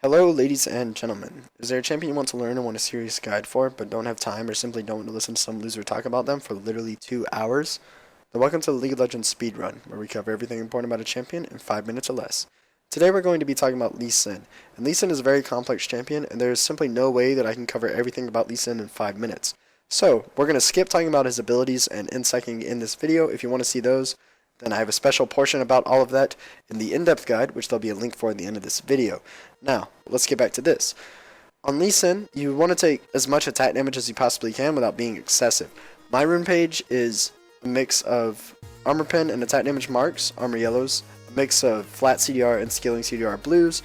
Hello, ladies and gentlemen. Is there a champion you want to learn and want a serious guide for, but don't have time or simply don't want to listen to some loser talk about them for literally 2 hours? Then welcome to the League of Legends Speedrun, where we cover everything important about a champion in 5 minutes or less. Today we're going to be talking about Lee Sin, and Lee Sin is a very complex champion, and there is simply no way that I can cover everything about Lee Sin in 5 minutes. So, we're going to skip talking about his abilities and insighting in this video. If you want to see those, then I have a special portion about all of that in the in-depth guide, which there'll be a link for at the end of this video. Now, let's get back to this. On Lee Sin, you want to take as much attack damage as you possibly can without being excessive. My rune page is a mix of armor pen and attack damage marks, armor yellows, a mix of flat CDR and scaling CDR blues,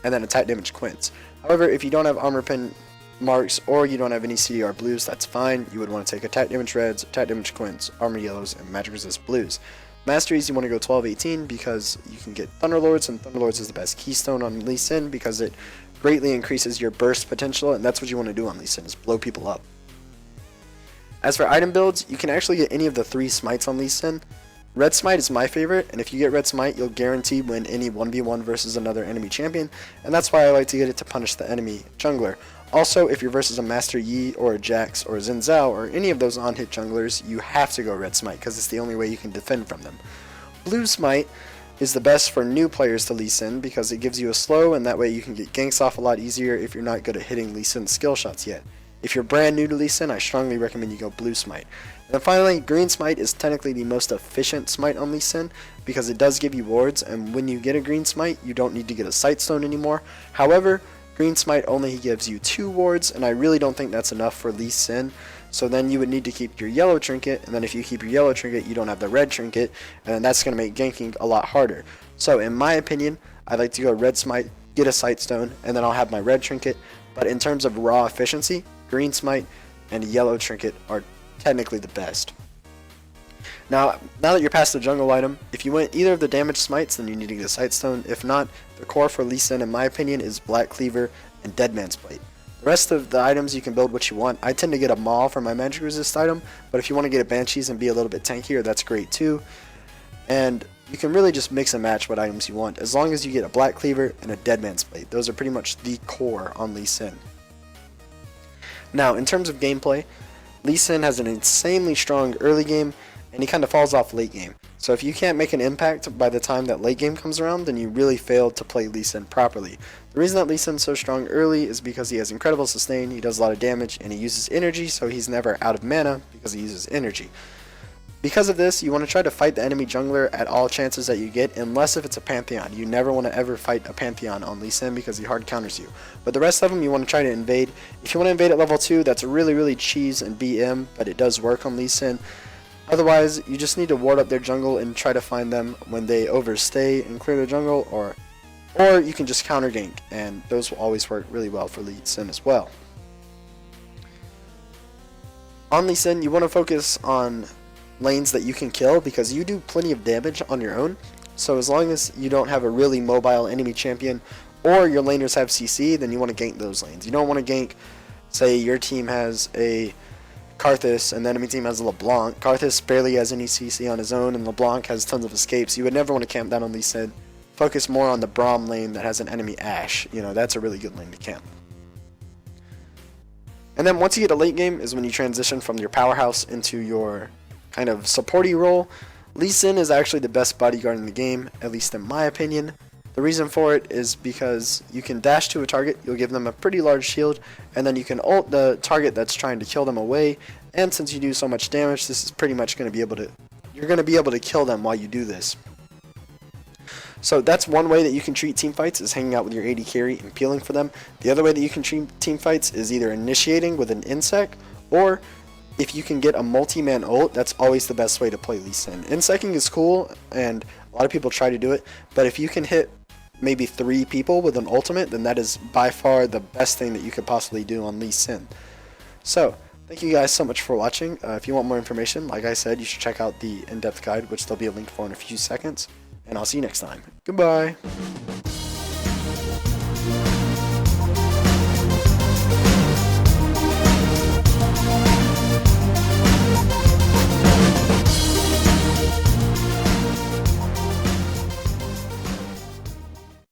and then attack damage quints. However, if you don't have armor pen marks or you don't have any CDR blues, that's fine. You would want to take attack damage reds, attack damage quints, armor yellows, and magic resist blues. Masteries, you want to go 12-18 because you can get Thunderlords, and Thunderlords is the best keystone on Lee Sin because it greatly increases your burst potential, and that's what you want to do on Lee Sin, is blow people up. As for item builds, you can actually get any of the 3 smites on Lee Sin. Red Smite is my favorite, and if you get Red Smite, you'll guarantee win any 1v1 versus another enemy champion, and that's why I like to get it to punish the enemy jungler. Also, if you're versus a Master Yi or a Jax or a Xin Zhao or any of those on-hit junglers, you have to go Red Smite because it's the only way you can defend from them. Blue Smite is the best for new players to Lee Sin because it gives you a slow, and that way you can get ganks off a lot easier if you're not good at hitting Lee Sin's skill shots yet. If you're brand new to Lee Sin, I strongly recommend you go Blue Smite. And then finally, Green Smite is technically the most efficient smite on Lee Sin because it does give you wards, and when you get a Green Smite, you don't need to get a Sight Stone anymore. However, Green Smite only gives you 2 wards, and I really don't think that's enough for Lee Sin. So then you would need to keep your yellow trinket, and then if you keep your yellow trinket, you don't have the red trinket, and then that's going to make ganking a lot harder. So in my opinion, I'd like to go Red Smite, get a Sight Stone, and then I'll have my red trinket. But in terms of raw efficiency, Green Smite and yellow trinket are technically the best. Now that you're past the jungle item, if you went either of the damage smites, then you need to get a Sight Stone. If not, the core for Lee Sin, in my opinion, is Black Cleaver and Deadman's Plate. The rest of the items you can build what you want. I tend to get a Maul for my magic resist item, but if you want to get a Banshees and be a little bit tankier, that's great too. And you can really just mix and match what items you want, as long as you get a Black Cleaver and a Deadman's Plate. Those are pretty much the core on Lee Sin. Now, in terms of gameplay, Lee Sin has an insanely strong early game, and he kind of falls off late game. So if you can't make an impact by the time that late game comes around, then you really failed to play Lee Sin properly. The reason that Lee Sin's so strong early is because he has incredible sustain, he does a lot of damage, and he uses energy, so he's never out of mana because he uses energy. Because of this, you want to try to fight the enemy jungler at all chances that you get, unless if it's a Pantheon. You never want to ever fight a Pantheon on Lee Sin because he hard counters you. But the rest of them you want to try to invade. If you want to invade at level 2, that's really cheese and BM, but it does work on Lee Sin. Otherwise, you just need to ward up their jungle and try to find them when they overstay and clear their jungle, or you can just counter gank, and those will always work really well for Lee Sin as well. On Lee Sin, you want to focus on lanes that you can kill because you do plenty of damage on your own. So as long as you don't have a really mobile enemy champion or your laners have CC, then you want to gank those lanes. You don't want to gank, say your team has a Karthus and the enemy team has a LeBlanc. Karthus barely has any CC on his own and LeBlanc has tons of escapes. You would never want to camp down on Lee Sin. Focus more on the Braum lane that has an enemy Ashe. You know, that's a really good lane to camp. And then once you get a late game is when you transition from your powerhouse into your kind of supporty role. Lee Sin is actually the best bodyguard in the game, at least in my opinion. The reason for it is because you can dash to a target, you'll give them a pretty large shield, and then you can ult the target that's trying to kill them away, and since you do so much damage, this is pretty much going to be able to, you're going to be able to kill them while you do this. So that's one way that you can treat team fights, is hanging out with your AD carry and peeling for them. The other way that you can treat team fights is either initiating with an insec, or if you can get a multi-man ult, that's always the best way to play Lee Sin. Insecing is cool, and a lot of people try to do it, but if you can hit maybe 3 people with an ultimate, then that is by far the best thing that you could possibly do on Lee Sin. So, thank you guys so much for watching. If you want more information, like I said, you should check out the in-depth guide, which there'll be a link for in a few seconds, and I'll see you next time. Goodbye!